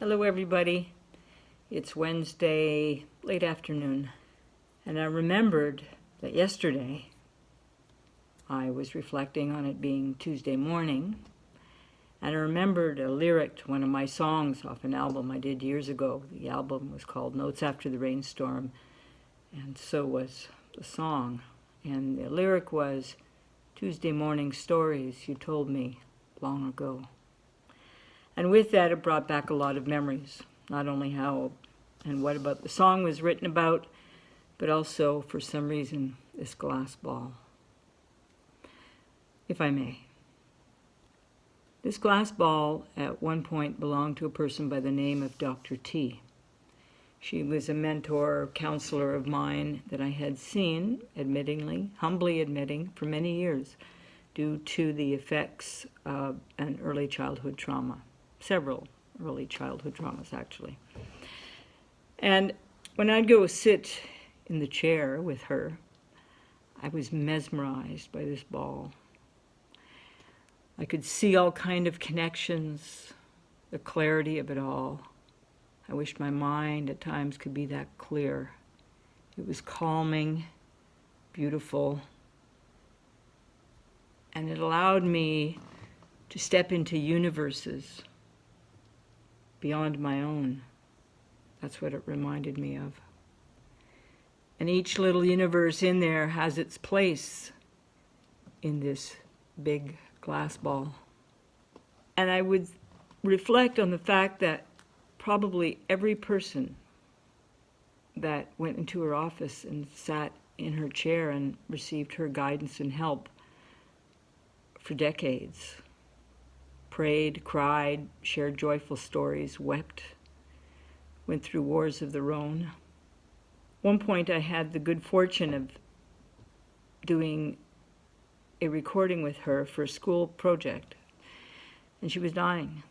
Hello, everybody. It's Wednesday, late afternoon, and I remembered that yesterday I was reflecting on it being Tuesday morning, and I remembered a lyric to one of my songs off an album I did years ago. The album was called Notes After the Rainstorm, and so was the song. And the lyric was, "Tuesday morning stories you told me long ago." And with that, it brought back a lot of memories, not only how and what about the song was written about, but also, for some reason, this glass ball. If I may. This glass ball at one point belonged to a person by the name of Dr. T. She was a mentor, counselor of mine that I had seen, admittingly, humbly admitting, for many years, due to the effects of an early childhood trauma. Several early childhood traumas, actually. And when I'd go sit in the chair with her, I was mesmerized by this ball. I could see all kind of connections, the clarity of it all. I wished my mind at times could be that clear. It was calming, beautiful, and it allowed me to step into universes beyond my own. That's what it reminded me of. And each little universe in there has its place in this big glass ball. And I would reflect on the fact that probably every person that went into her office and sat in her chair and received her guidance and help for decades, prayed, cried, shared joyful stories, wept, went through wars of their own. One point I had the good fortune of doing a recording with her for a school project, and she was dying.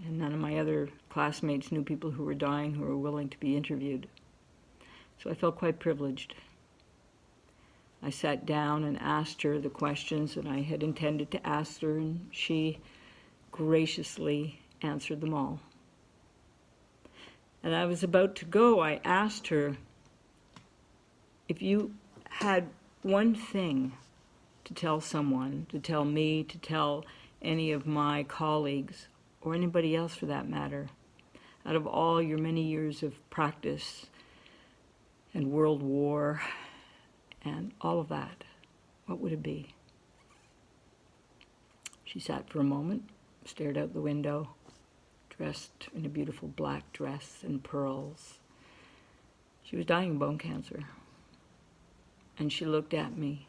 And none of my other classmates knew people who were dying who were willing to be interviewed. So I felt quite privileged. I sat down and asked her the questions that I had intended to ask her, and she graciously answered them all. And I was about to go, I asked her, if you had one thing to tell someone, to tell me, to tell any of my colleagues, or anybody else for that matter, out of all your many years of practice and World War and all of that, what would it be? She sat for a moment, stared out the window, dressed in a beautiful black dress and pearls. She was dying of bone cancer. And she looked at me,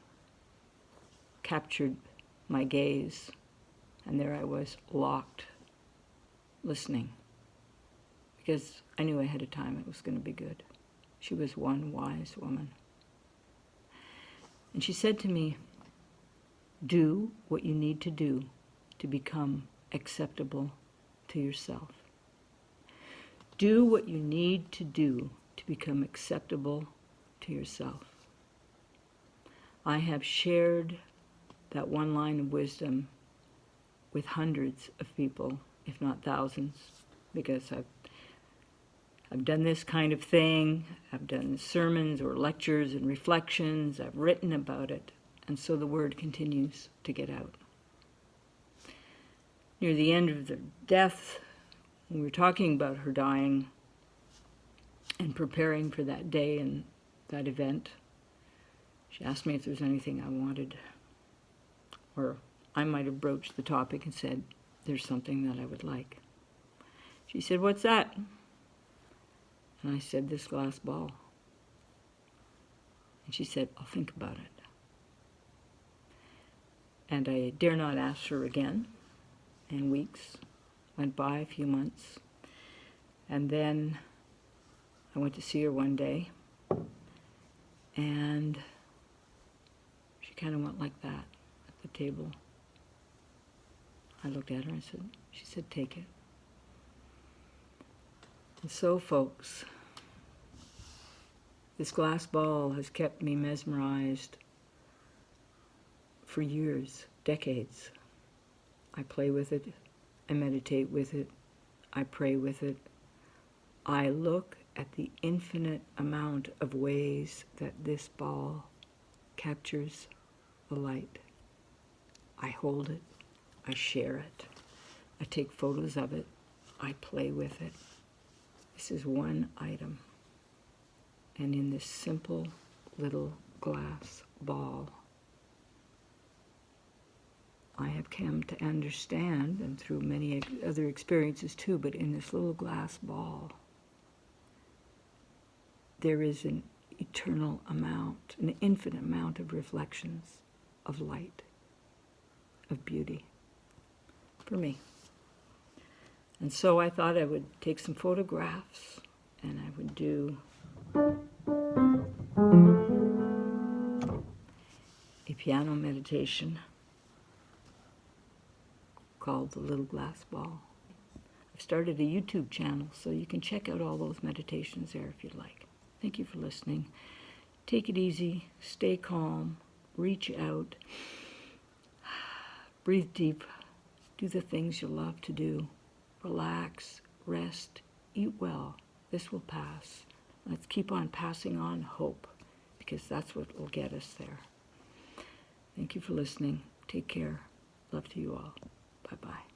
captured my gaze, and there I was, locked, listening, because I knew ahead of time it was going to be good. She was one wise woman. And she said to me, do what you need to do to become acceptable to yourself. Do what you need to do to become acceptable to yourself. I have shared that one line of wisdom with hundreds of people, if not thousands, because I've done this kind of thing. I've done sermons or lectures and reflections. I've written about it, and so the word continues to get out. Near the end of the death, when we were talking about her dying and preparing for that day and that event, she asked me if there was anything I wanted, or I might have broached the topic and said, there's something that I would like. She said, what's that? And I said, this glass ball. And she said, I'll think about it. And I dare not ask her again. And weeks went by, a few months. And then I went to see her one day. And she kind of went like that at the table. I looked at her and she said, take it. And so, folks, this glass ball has kept me mesmerized for years, decades. I play with it, I meditate with it, I pray with it. I look at the infinite amount of ways that this ball captures the light. I hold it. I share it. I take photos of it. I play with it. This is one item. And in this simple little glass ball, I have come to understand, and through many other experiences too, but in this little glass ball, there is an eternal amount, an infinite amount of reflections of light, of beauty, for me. And so I thought I would take some photographs and I would do a piano meditation called The Little Glass Ball. I've started a YouTube channel, so you can check out all those meditations there if you'd like. Thank you for listening. Take it easy, stay calm, reach out, breathe deep, do the things you love to do, relax, rest, eat well. This will pass. Let's keep on passing on hope, because that's what will get us there. Thank you for listening. Take care. Love to you all. Bye-bye.